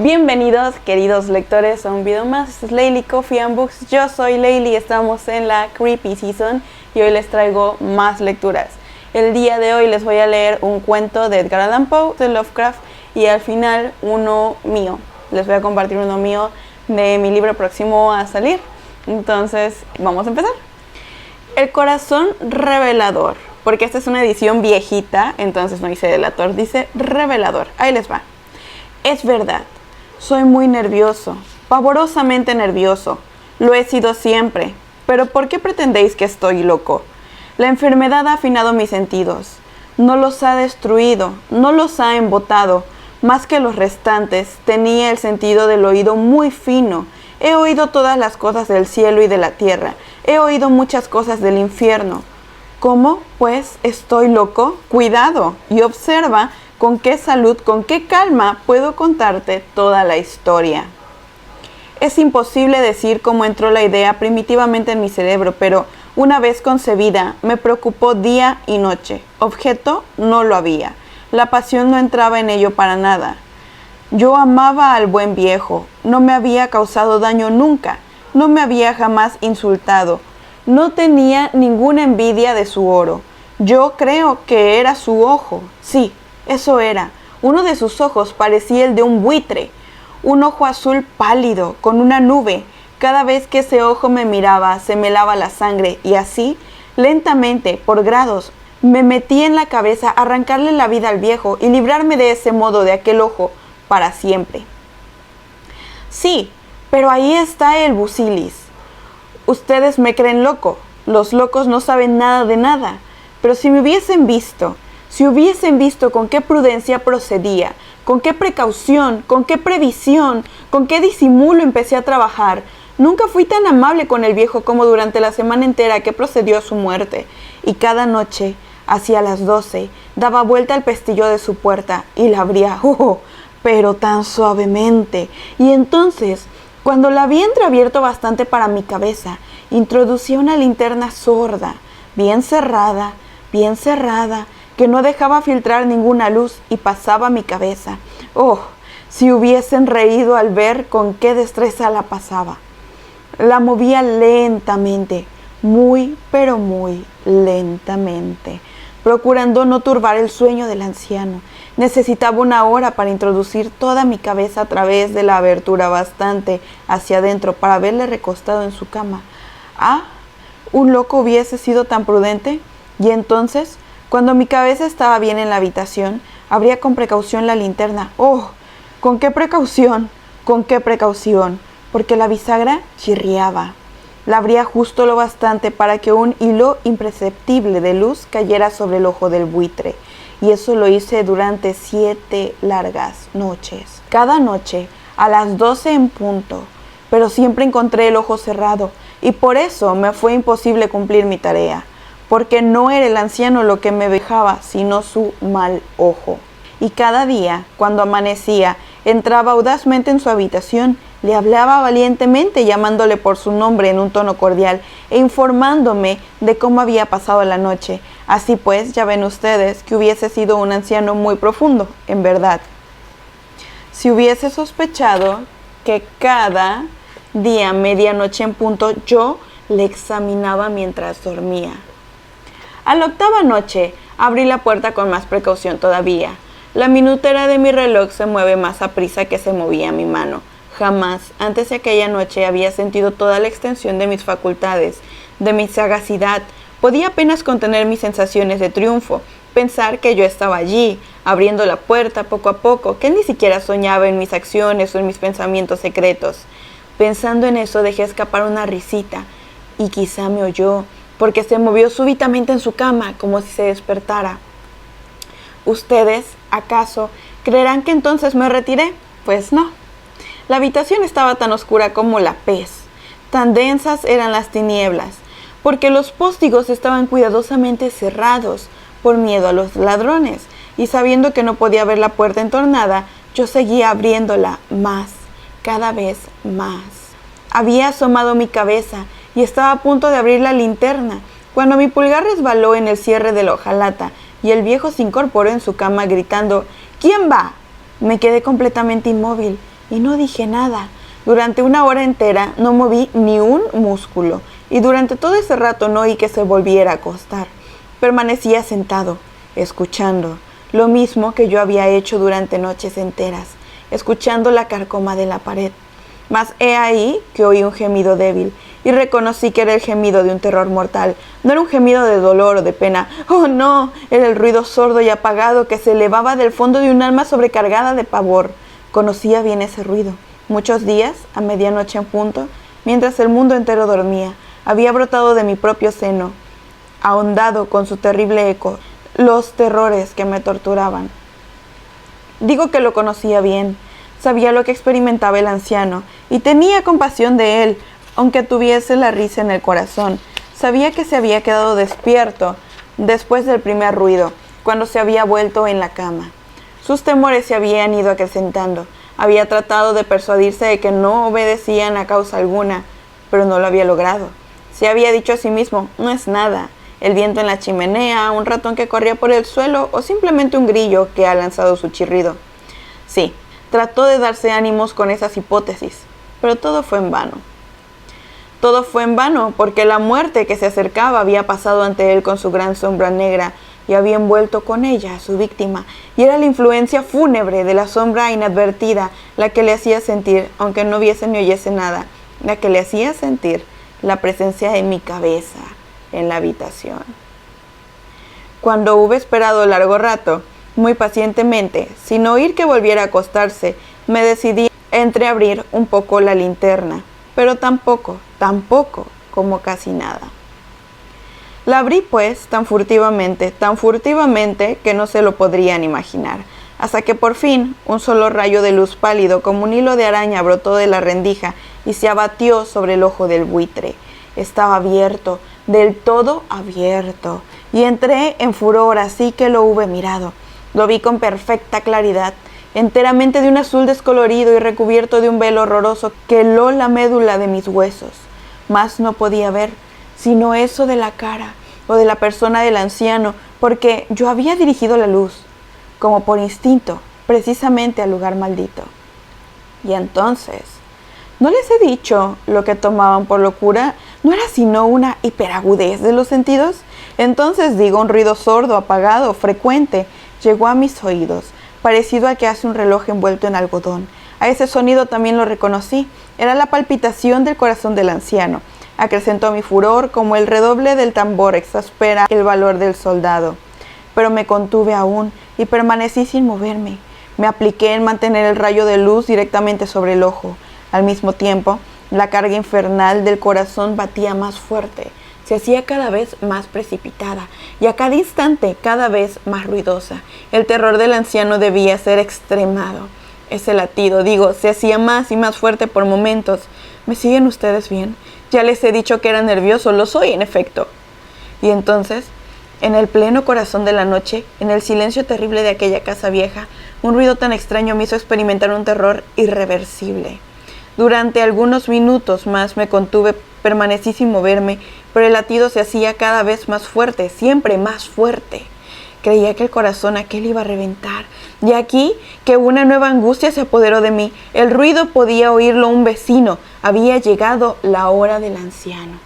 Bienvenidos, queridos lectores, a un video más. Este es Laylee Coffee and Books. Yo soy Laylee, estamos en la Creepy Season y hoy les traigo más lecturas. El día de hoy les voy a leer un cuento de Edgar Allan Poe, de Lovecraft, y al final uno mío. Les voy a compartir uno mío de mi libro próximo a salir. Entonces, vamos a empezar. El corazón revelador, porque esta es una edición viejita, entonces no dice delator, dice revelador. Ahí les va. Es verdad. Soy muy nervioso, pavorosamente nervioso. Lo he sido siempre. ¿Pero por qué pretendéis que estoy loco? La enfermedad ha afinado mis sentidos. No los ha destruido, no los ha embotado. Más que los restantes, tenía el sentido del oído muy fino. He oído todas las cosas del cielo y de la tierra. He oído muchas cosas del infierno. ¿Cómo, pues, estoy loco? Cuidado y observa con qué salud, con qué calma puedo contarte toda la historia. Es imposible decir cómo entró la idea primitivamente en mi cerebro, pero una vez concebida me preocupó día y noche. Objeto no lo había. La pasión no entraba en ello para nada. Yo amaba al buen viejo. No me había causado daño nunca. No me había jamás insultado. No tenía ninguna envidia de su oro. Yo creo que era su ojo. Sí. Eso era. Uno de sus ojos parecía el de un buitre, un ojo azul pálido, con una nube. Cada vez que ese ojo me miraba, se me helaba la sangre, y así, lentamente, por grados, me metí en la cabeza arrancarle la vida al viejo y librarme de ese modo de aquel ojo para siempre. Sí, pero ahí está el busilis. Ustedes me creen loco. Los locos no saben nada de nada. Pero si me hubiesen visto con qué prudencia procedía, con qué precaución, con qué previsión, con qué disimulo empecé a trabajar, nunca fui tan amable con el viejo como durante la semana entera que procedió a su muerte. Y cada noche, hacia las 12, daba vuelta al pestillo de su puerta y la abría, pero tan suavemente. Y entonces, cuando la había entreabierto bastante para mi cabeza, introducía una linterna sorda, bien cerrada, que no dejaba filtrar ninguna luz y pasaba mi cabeza. Oh, si hubiesen reído al ver con qué destreza la pasaba. La movía lentamente, muy, pero muy lentamente, procurando no turbar el sueño del anciano. Necesitaba una hora para introducir toda mi cabeza a través de la abertura bastante hacia adentro para verle recostado en su cama. Ah, ¿un loco hubiese sido tan prudente? Y entonces, cuando mi cabeza estaba bien en la habitación, abría con precaución la linterna. ¡Oh! ¿Con qué precaución? ¿Con qué precaución? Porque la bisagra chirriaba. La abría justo lo bastante para que un hilo imperceptible de luz cayera sobre el ojo del buitre. Y eso lo hice durante 7 largas noches. Cada noche, a las 12 en punto. Pero siempre encontré el ojo cerrado, y por eso me fue imposible cumplir mi tarea. Porque no era el anciano lo que me vejaba, sino su mal ojo. Y cada día, cuando amanecía, entraba audazmente en su habitación, le hablaba valientemente, llamándole por su nombre en un tono cordial, e informándome de cómo había pasado la noche. Así pues, ya ven ustedes que hubiese sido un anciano muy profundo, en verdad. Si hubiese sospechado que cada día, medianoche en punto, yo le examinaba mientras dormía. A la 8ª noche, abrí la puerta con más precaución todavía. La minutera de mi reloj se mueve más aprisa que se movía mi mano. Jamás, antes de aquella noche, había sentido toda la extensión de mis facultades, de mi sagacidad. Podía apenas contener mis sensaciones de triunfo, pensar que yo estaba allí, abriendo la puerta poco a poco, que ni siquiera soñaba en mis acciones o en mis pensamientos secretos. Pensando en eso, dejé escapar una risita, y quizá me oyó, porque se movió súbitamente en su cama, como si se despertara. ¿Ustedes, acaso, creerán que entonces me retiré? Pues no. La habitación estaba tan oscura como la pez. Tan densas eran las tinieblas, porque los póstigos estaban cuidadosamente cerrados, por miedo a los ladrones, y sabiendo que no podía ver la puerta entornada, yo seguía abriéndola más, cada vez más. Había asomado mi cabeza, y estaba a punto de abrir la linterna, cuando mi pulgar resbaló en el cierre de la hojalata, y el viejo se incorporó en su cama gritando, «¿Quién va?». Me quedé completamente inmóvil. y no dije nada. Durante 1 hora entera no moví ni un músculo, y durante todo ese rato no oí que se volviera a acostar. Permanecía sentado, escuchando, lo mismo que yo había hecho durante noches enteras, escuchando la carcoma de la pared. Mas he ahí que oí un gemido débil, y reconocí que era el gemido de un terror mortal. No era un gemido de dolor o de pena. ¡Oh, no! Era el ruido sordo y apagado que se elevaba del fondo de un alma sobrecargada de pavor. Conocía bien ese ruido. Muchos días, a medianoche en punto, mientras el mundo entero dormía, había brotado de mi propio seno, ahondado con su terrible eco, los terrores que me torturaban. Digo que lo conocía bien. Sabía lo que experimentaba el anciano, y tenía compasión de él, aunque tuviese la risa en el corazón. Sabía que se había quedado despierto después del primer ruido, cuando se había vuelto en la cama. Sus temores se habían ido acrecentando. Había tratado de persuadirse de que no obedecían a causa alguna, pero no lo había logrado. Se había dicho a sí mismo, no es nada, el viento en la chimenea, un ratón que corría por el suelo o simplemente un grillo que ha lanzado su chirrido. Sí, trató de darse ánimos con esas hipótesis, pero todo fue en vano. Todo fue en vano porque la muerte que se acercaba había pasado ante él con su gran sombra negra y había envuelto con ella a su víctima, y era la influencia fúnebre de la sombra inadvertida la que le hacía sentir, aunque no viese ni oyese nada, la que le hacía sentir la presencia de mi cabeza en la habitación. Cuando hube esperado largo rato, muy pacientemente, sin oír que volviera a acostarse, me decidí a entreabrir un poco la linterna, pero tampoco como casi nada. La abrí pues tan furtivamente que no se lo podrían imaginar, hasta que por fin un solo rayo de luz pálido como un hilo de araña brotó de la rendija y se abatió sobre el ojo del buitre. Estaba abierto, del todo abierto, y entré en furor así que lo hube mirado. Lo vi con perfecta claridad, enteramente de un azul descolorido y recubierto de un velo horroroso que heló la médula de mis huesos. Mas no podía ver sino eso de la cara o de la persona del anciano, porque yo había dirigido la luz, como por instinto, precisamente al lugar maldito. Y entonces, ¿no les he dicho lo que tomaban por locura? ¿No era sino una hiperagudez de los sentidos? Entonces digo, un ruido sordo, apagado, frecuente, llegó a mis oídos, parecido a que hace un reloj envuelto en algodón. A ese sonido también lo reconocí. Era la palpitación del corazón del anciano. Acrecentó mi furor como el redoble del tambor exaspera el valor del soldado. Pero me contuve aún y permanecí sin moverme. Me apliqué en mantener el rayo de luz directamente sobre el ojo. Al mismo tiempo, la carga infernal del corazón batía más fuerte. Se hacía cada vez más precipitada y a cada instante cada vez más ruidosa. El terror del anciano debía ser extremado. Ese latido, se hacía más y más fuerte por momentos. ¿Me siguen ustedes bien? Ya les he dicho que era nervioso, lo soy en efecto. Y entonces, en el pleno corazón de la noche, en el silencio terrible de aquella casa vieja, un ruido tan extraño me hizo experimentar un terror irreversible. Durante algunos minutos más me contuve, permanecí sin moverme, pero el latido se hacía cada vez más fuerte, siempre más fuerte. Creía que el corazón aquel iba a reventar. Y aquí que una nueva angustia se apoderó de mí. El ruido podía oírlo un vecino. Había llegado la hora del anciano.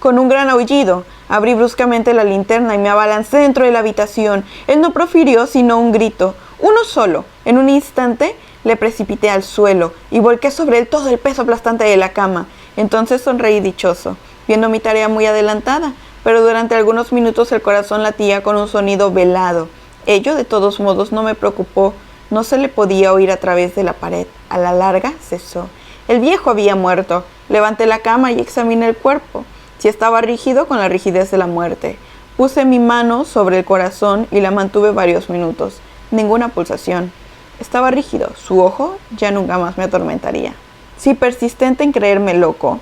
Con un gran aullido, abrí bruscamente la linterna y me abalancé dentro de la habitación. Él no profirió sino un grito, uno solo. En un instante le precipité al suelo y volqué sobre él todo el peso aplastante de la cama. Entonces sonreí dichoso, viendo mi tarea muy adelantada, pero durante algunos minutos el corazón latía con un sonido velado. Ello, de todos modos, no me preocupó. No se le podía oír a través de la pared. A la larga cesó. El viejo había muerto. Levanté la cama y examiné el cuerpo. Si estaba rígido, con la rigidez de la muerte. Puse mi mano sobre el corazón y la mantuve varios minutos. Ninguna pulsación. Estaba rígido. Su ojo ya nunca más me atormentaría. Si persistente en creerme loco,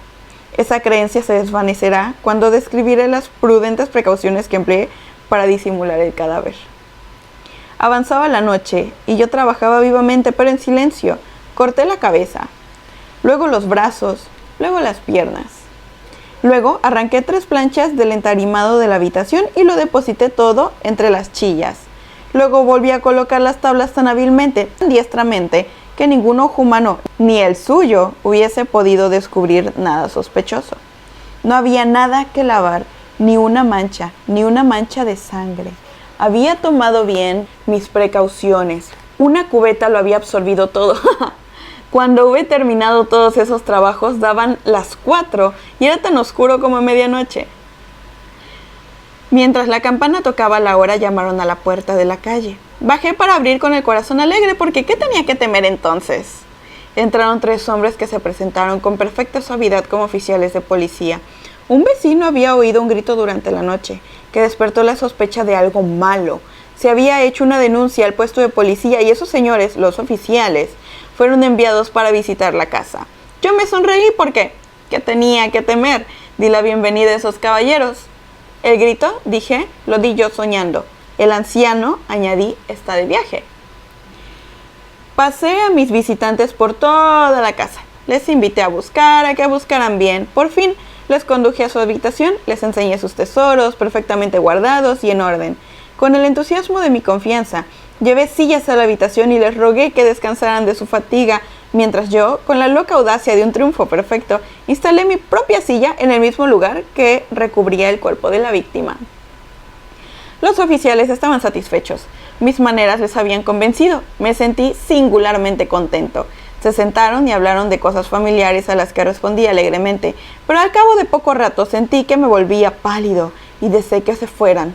esa creencia se desvanecerá cuando describiré las prudentes precauciones que empleé para disimular el cadáver. Avanzaba la noche y yo trabajaba vivamente, pero en silencio. Corté la cabeza, luego los brazos, luego las piernas. Luego arranqué 3 planchas del entarimado de la habitación y lo deposité todo entre las chillas. Luego volví a colocar las tablas tan hábilmente, tan diestramente, que ningún ojo humano, ni el suyo, hubiese podido descubrir nada sospechoso. No había nada que lavar, ni una mancha de sangre. Había tomado bien mis precauciones. Una cubeta lo había absorbido todo. Cuando hube terminado todos esos trabajos, daban las 4 y era tan oscuro como medianoche. Mientras la campana tocaba la hora, llamaron a la puerta de la calle. Bajé para abrir con el corazón alegre, porque ¿qué tenía que temer entonces? Entraron 3 hombres que se presentaron con perfecta suavidad como oficiales de policía. Un vecino había oído un grito durante la noche, que despertó la sospecha de algo malo. Se había hecho una denuncia al puesto de policía y esos señores, los oficiales, fueron enviados para visitar la casa. Yo me sonreí porque, ¿qué tenía que temer? Di la bienvenida a esos caballeros. El grito, dije, lo di yo soñando. El anciano, añadí, está de viaje. Pasé a mis visitantes por toda la casa. Les invité a que buscaran bien. Por fin, les conduje a su habitación, les enseñé sus tesoros perfectamente guardados y en orden. Con el entusiasmo de mi confianza, llevé sillas a la habitación y les rogué que descansaran de su fatiga, mientras yo, con la loca audacia de un triunfo perfecto, instalé mi propia silla en el mismo lugar que recubría el cuerpo de la víctima. Los oficiales estaban satisfechos. Mis maneras les habían convencido. Me sentí singularmente contento. Se sentaron y hablaron de cosas familiares a las que respondí alegremente, pero al cabo de poco rato sentí que me volvía pálido y deseé que se fueran.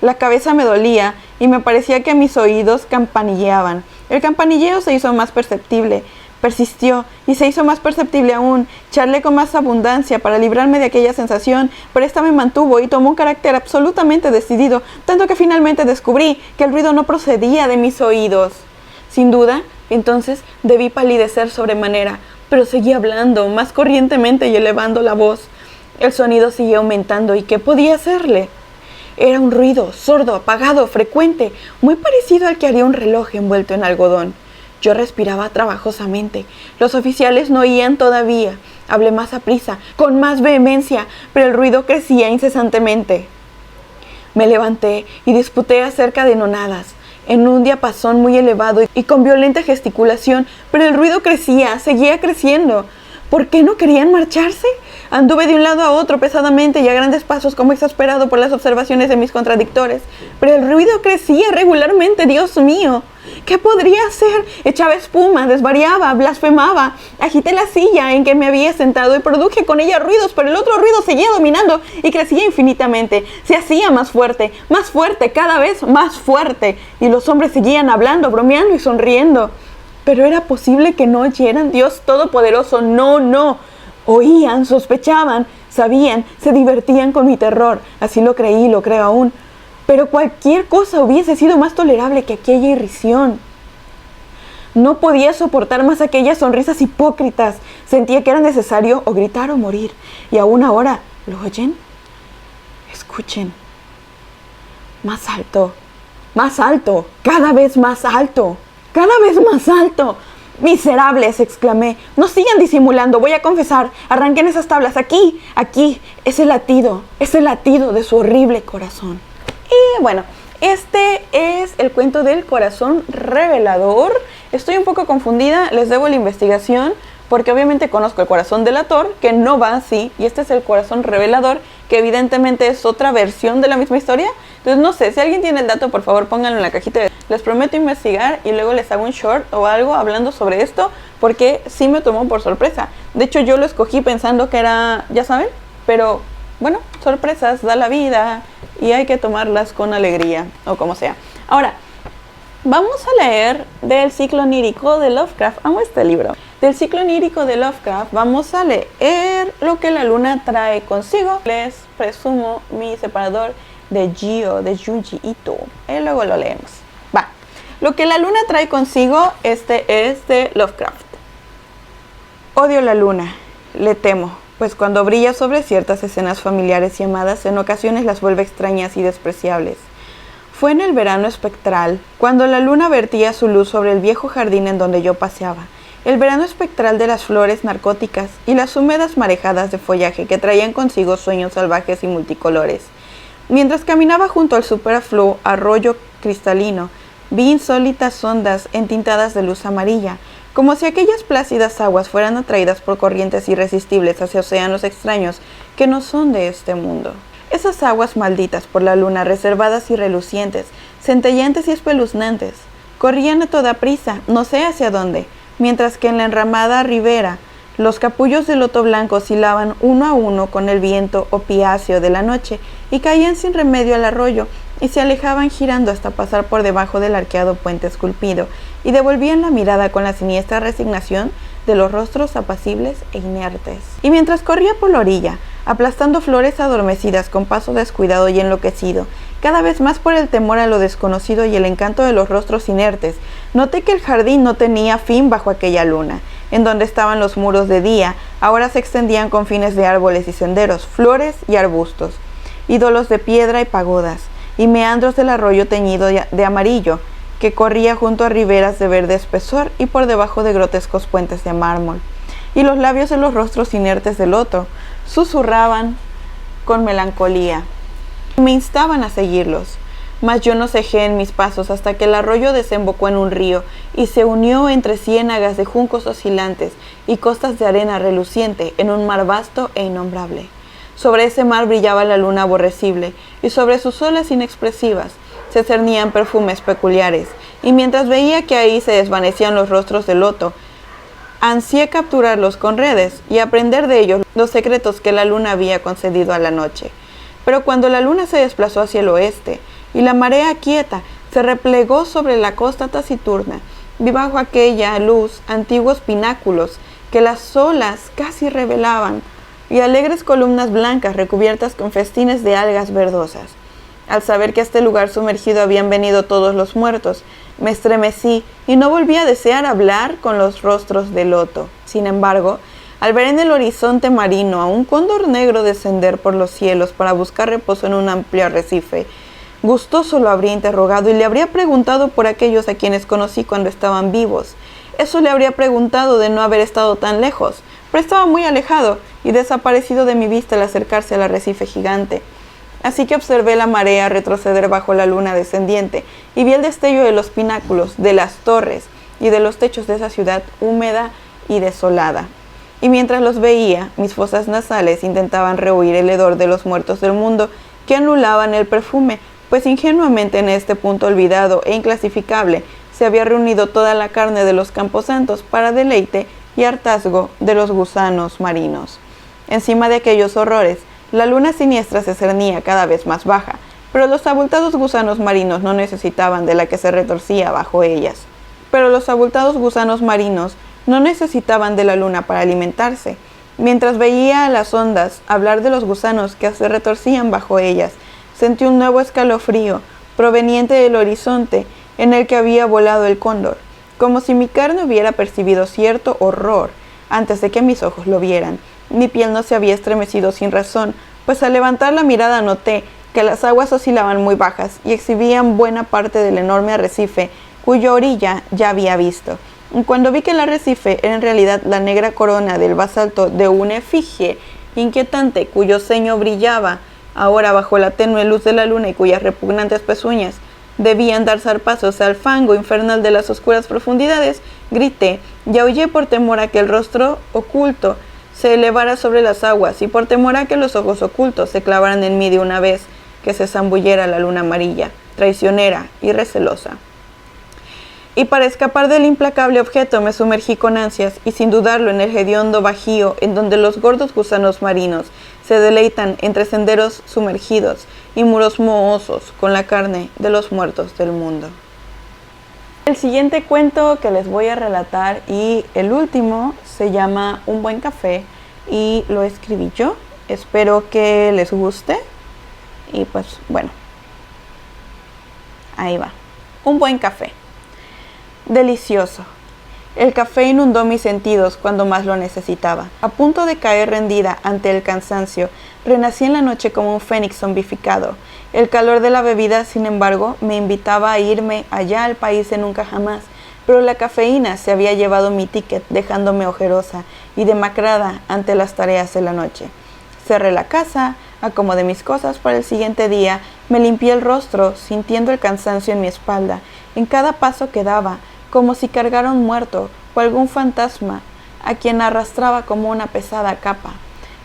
La cabeza me dolía y me parecía que mis oídos campanilleaban. El campanilleo se hizo más perceptible, persistió y se hizo más perceptible aún. Charlé con más abundancia para librarme de aquella sensación, pero esta me mantuvo y tomó un carácter absolutamente decidido, tanto que finalmente descubrí que el ruido no procedía de mis oídos. Sin duda, entonces debí palidecer sobremanera, pero seguí hablando más corrientemente y elevando la voz. El sonido siguió aumentando y ¿qué podía hacerle? Era un ruido sordo, apagado, frecuente, muy parecido al que haría un reloj envuelto en algodón. Yo respiraba trabajosamente. Los oficiales no oían todavía. Hablé más aprisa, con más vehemencia, pero el ruido crecía incesantemente. Me levanté y disputé acerca de nonadas, en un diapasón muy elevado y con violenta gesticulación, pero el ruido crecía, seguía creciendo. ¿Por qué no querían marcharse? Anduve de un lado a otro pesadamente y a grandes pasos, como exasperado por las observaciones de mis contradictores. Pero el ruido crecía regularmente, Dios mío. ¿Qué podría hacer? Echaba espuma, desvariaba, blasfemaba. Agité la silla en que me había sentado y produje con ella ruidos, pero el otro ruido seguía dominando y crecía infinitamente. Se hacía más fuerte, cada vez más fuerte. Y los hombres seguían hablando, bromeando y sonriendo. Pero era posible que no oyeran. Dios Todopoderoso, no. Oían, sospechaban, sabían, se divertían con mi terror. Así lo creí y lo creo aún. Pero cualquier cosa hubiese sido más tolerable que aquella irrisión. No podía soportar más aquellas sonrisas hipócritas. Sentía que era necesario o gritar o morir. Y aún ahora, ¿lo oyen? Escuchen. Más alto, cada vez más alto. ¡Cada vez más alto! ¡Miserables!, exclamé. No sigan disimulando, voy a confesar. Arranquen esas tablas, aquí, ese latido de su horrible corazón. Y bueno, este es el cuento del corazón revelador. Estoy un poco confundida, les debo la investigación, porque obviamente conozco el corazón delator, que no va así, y este es el corazón revelador, que evidentemente es otra versión de la misma historia. Entonces no sé, si alguien tiene el dato, por favor pónganlo en la cajita. Les prometo investigar y luego les hago un short o algo hablando sobre esto, porque sí me tomó por sorpresa. De hecho yo lo escogí pensando que era, ya saben, pero bueno, sorpresas da la vida y hay que tomarlas con alegría, o como sea. Ahora, vamos a leer del ciclo onírico de Lovecraft. Amo este libro. Del ciclo onírico de Lovecraft vamos a leer Lo que la luna trae consigo. Les presumo mi separador de Gio, de Junji Ito. Y luego lo leemos. Va. Lo que la luna trae consigo, este es de Lovecraft. Odio la luna, le temo, pues cuando brilla sobre ciertas escenas familiares y amadas, en ocasiones las vuelve extrañas y despreciables. Fue en el verano espectral, cuando la luna vertía su luz sobre el viejo jardín en donde yo paseaba. El verano espectral de las flores narcóticas y las húmedas marejadas de follaje que traían consigo sueños salvajes y multicolores. Mientras caminaba junto al superfluo arroyo cristalino, Vi insólitas ondas entintadas de luz amarilla, como si aquellas plácidas aguas fueran atraídas por corrientes irresistibles hacia océanos extraños que no son de este mundo. Esas aguas malditas por la luna, reservadas y relucientes, centelleantes y espeluznantes, corrían a toda prisa, no sé hacia dónde, mientras que en la enramada ribera, los capullos de loto blanco oscilaban uno a uno con el viento opiáceo de la noche y caían sin remedio al arroyo y se alejaban girando hasta pasar por debajo del arqueado puente esculpido y devolvían la mirada con la siniestra resignación de los rostros apacibles e inertes. Y mientras corría por la orilla, aplastando flores adormecidas con paso descuidado y enloquecido, cada vez más por el temor a lo desconocido y el encanto de los rostros inertes, noté que el jardín no tenía fin bajo aquella luna. En donde estaban los muros de día, ahora se extendían confines de árboles y senderos, flores y arbustos, ídolos de piedra y pagodas, y meandros del arroyo teñido de amarillo, que corría junto a riberas de verde espesor y por debajo de grotescos puentes de mármol. Y los labios de los rostros inertes del loto susurraban con melancolía. Me instaban a seguirlos, mas yo no cejé en mis pasos hasta que el arroyo desembocó en un río y se unió entre ciénagas de juncos oscilantes y costas de arena reluciente en un mar vasto e innombrable. Sobre ese mar brillaba la luna aborrecible y sobre sus olas inexpresivas se cernían perfumes peculiares, y mientras veía que ahí se desvanecían los rostros del loto, ansié capturarlos con redes y aprender de ellos los secretos que la luna había concedido a la noche. Pero cuando la luna se desplazó hacia el oeste, y la marea quieta se replegó sobre la costa taciturna, vi bajo aquella luz antiguos pináculos que las olas casi revelaban, y alegres columnas blancas recubiertas con festines de algas verdosas. Al saber que a este lugar sumergido habían venido todos los muertos, me estremecí y no volví a desear hablar con los rostros de loto. Sin embargo, al ver en el horizonte marino a un cóndor negro descender por los cielos para buscar reposo en un amplio arrecife, gustoso lo habría interrogado y le habría preguntado por aquellos a quienes conocí cuando estaban vivos. Eso le habría preguntado de no haber estado tan lejos, pero estaba muy alejado y desaparecido de mi vista al acercarse al arrecife gigante. Así que observé la marea retroceder bajo la luna descendiente y vi el destello de los pináculos, de las torres y de los techos de esa ciudad húmeda y desolada. Y mientras los veía, mis fosas nasales intentaban rehuir el hedor de los muertos del mundo que anulaban el perfume, pues ingenuamente en este punto olvidado e inclasificable se había reunido toda la carne de los camposantos para deleite y hartazgo de los gusanos marinos. Encima de aquellos horrores, la luna siniestra se cernía cada vez más baja, pero los abultados gusanos marinos no necesitaban de la que se retorcía bajo ellas. No necesitaban de la luna para alimentarse. Mientras veía a las ondas hablar de los gusanos que se retorcían bajo ellas, sentí un nuevo escalofrío proveniente del horizonte en el que había volado el cóndor, como si mi carne hubiera percibido cierto horror antes de que mis ojos lo vieran. Mi piel no se había estremecido sin razón, pues al levantar la mirada noté que las aguas oscilaban muy bajas y exhibían buena parte del enorme arrecife cuya orilla ya había visto. Cuando vi que el arrecife era en realidad la negra corona del basalto de una efigie inquietante cuyo ceño brillaba ahora bajo la tenue luz de la luna y cuyas repugnantes pezuñas debían dar zarpazos al fango infernal de las oscuras profundidades, grité y aullé por temor a que el rostro oculto se elevara sobre las aguas y por temor a que los ojos ocultos se clavaran en mí de una vez que se zambullera la luna amarilla, traicionera y recelosa. Y para escapar del implacable objeto me sumergí con ansias y sin dudarlo en el hediondo bajío en donde los gordos gusanos marinos se deleitan entre senderos sumergidos y muros mohosos con la carne de los muertos del mundo. El siguiente cuento que les voy a relatar y el último se llama Un buen café y lo escribí yo. Espero que les guste y pues bueno, ahí va. Un buen café. Delicioso. El café inundó mis sentidos cuando más lo necesitaba. A punto de caer rendida ante el cansancio, renací en la noche como un fénix zombificado. El calor de la bebida, sin embargo, me invitaba a irme allá al país de nunca jamás, pero la cafeína se había llevado mi ticket, dejándome ojerosa y demacrada ante las tareas de la noche. Cerré la casa, acomodé mis cosas para el siguiente día, me limpié el rostro, sintiendo el cansancio en mi espalda, en cada paso que daba, como si cargara un muerto o algún fantasma a quien arrastraba como una pesada capa.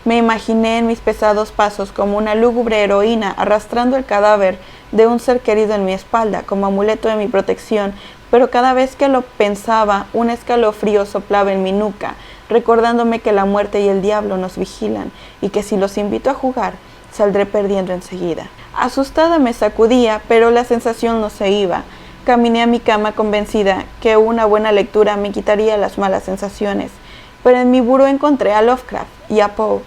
Me imaginé en mis pesados pasos como una lúgubre heroína arrastrando el cadáver de un ser querido en mi espalda como amuleto de mi protección, pero cada vez que lo pensaba, un escalofrío soplaba en mi nuca, recordándome que la muerte y el diablo nos vigilan y que si los invito a jugar, saldré perdiendo enseguida. Asustada me sacudía, pero la sensación no se iba. Caminé a mi cama convencida que una buena lectura me quitaría las malas sensaciones, pero en mi buró encontré a Lovecraft y a Poe,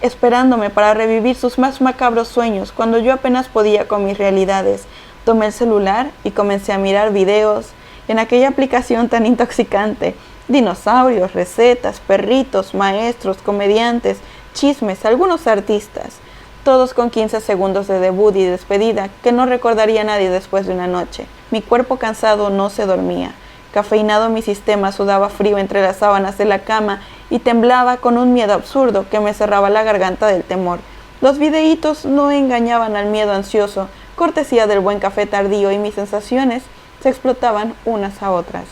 esperándome para revivir sus más macabros sueños cuando yo apenas podía con mis realidades. Tomé el celular y comencé a mirar videos en aquella aplicación tan intoxicante. Dinosaurios, recetas, perritos, maestros, comediantes, chismes, algunos artistas, todos con 15 segundos de debut y despedida que no recordaría nadie después de una noche. Mi cuerpo cansado no se dormía. Cafeinado mi sistema sudaba frío entre las sábanas de la cama y temblaba con un miedo absurdo que me cerraba la garganta del temor. Los videitos no engañaban al miedo ansioso, cortesía del buen café tardío, y mis sensaciones se explotaban unas a otras.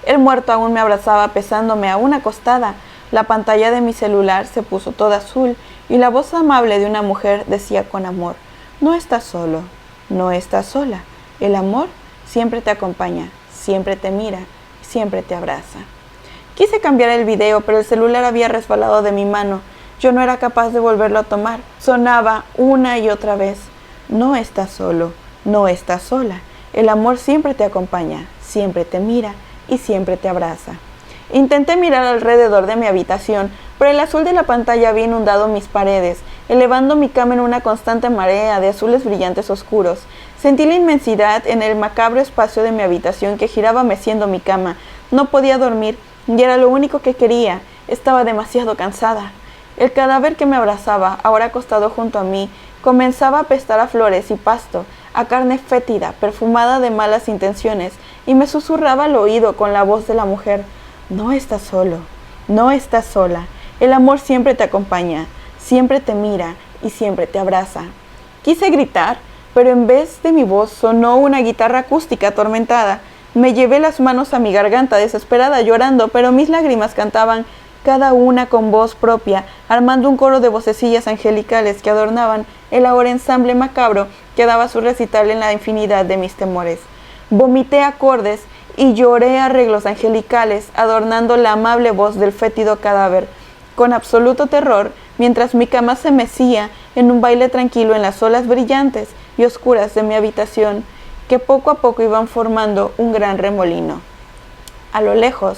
El muerto aún me abrazaba pesándome aún acostada. La pantalla de mi celular se puso toda azul y la voz amable de una mujer decía con amor: no estás solo, no estás sola. El amor siempre te acompaña, siempre te mira, siempre te abraza. Quise cambiar el video, pero el celular había resbalado de mi mano. Yo no era capaz de volverlo a tomar. Sonaba una y otra vez: no estás solo, no estás sola. El amor siempre te acompaña, siempre te mira y siempre te abraza. Intenté mirar alrededor de mi habitación, pero el azul de la pantalla había inundado mis paredes, elevando mi cama en una constante marea de azules brillantes oscuros. Sentí la inmensidad en el macabro espacio de mi habitación que giraba meciendo mi cama. No podía dormir y era lo único que quería. Estaba demasiado cansada. El cadáver que me abrazaba, ahora acostado junto a mí, comenzaba a apestar a flores y pasto, a carne fétida, perfumada de malas intenciones, y me susurraba al oído con la voz de la mujer: no estás solo, no estás sola. El amor siempre te acompaña, siempre te mira y siempre te abraza. Quise gritar, pero en vez de mi voz sonó una guitarra acústica atormentada. Me llevé las manos a mi garganta desesperada llorando, pero mis lágrimas cantaban cada una con voz propia, armando un coro de vocecillas angelicales que adornaban el ahora ensamble macabro que daba su recital en la infinidad de mis temores. Vomité acordes y lloré arreglos angelicales, adornando la amable voz del fétido cadáver, con absoluto terror, mientras mi cama se mecía en un baile tranquilo en las olas brillantes y oscuras de mi habitación, que poco a poco iban formando un gran remolino. A lo lejos,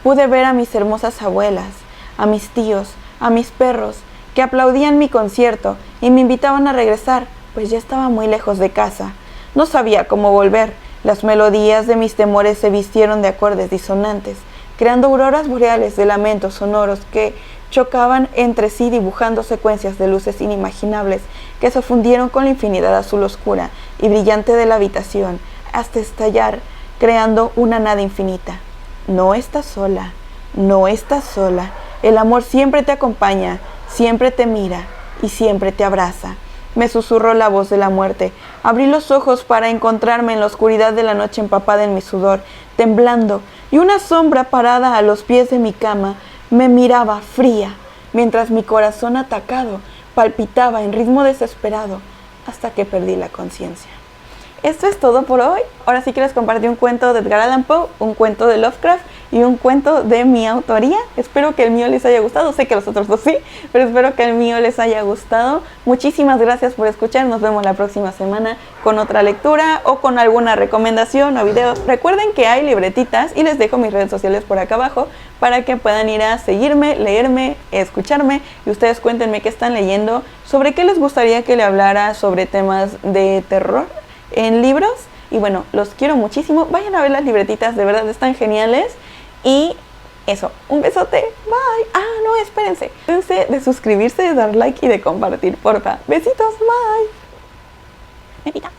pude ver a mis hermosas abuelas, a mis tíos, a mis perros, que aplaudían mi concierto y me invitaban a regresar, pues ya estaba muy lejos de casa. No sabía cómo volver. Las melodías de mis temores se vistieron de acordes disonantes, creando auroras boreales de lamentos sonoros que chocaban entre sí, dibujando secuencias de luces inimaginables que se fundieron con la infinidad azul oscura y brillante de la habitación, hasta estallar, creando una nada infinita. No estás sola, no estás sola. El amor siempre te acompaña, siempre te mira y siempre te abraza. Me susurró la voz de la muerte. Abrí los ojos para encontrarme en la oscuridad de la noche empapada en mi sudor, temblando, y una sombra parada a los pies de mi cama me miraba fría, mientras mi corazón atacado palpitaba en ritmo desesperado hasta que perdí la conciencia. Esto es todo por hoy. Ahora sí que les compartí un cuento de Edgar Allan Poe, un cuento de Lovecraft y un cuento de mi autoría. Espero que el mío les haya gustado. Sé que los otros dos sí, pero espero que el mío les haya gustado. Muchísimas gracias por escuchar. Nos vemos la próxima semana con otra lectura o con alguna recomendación o video. Recuerden que hay libretitas y les dejo mis redes sociales por acá abajo para que puedan ir a seguirme, leerme, escucharme y ustedes cuéntenme qué están leyendo, sobre qué les gustaría que le hablara sobre temas de terror en libros. Y bueno, los quiero muchísimo. Vayan a ver las libretitas, de verdad están geniales. Y eso, un besote, bye. Ah, no, espérense. Acuérdense de suscribirse, de dar like y de compartir, porfa. Besitos, bye. Bebita.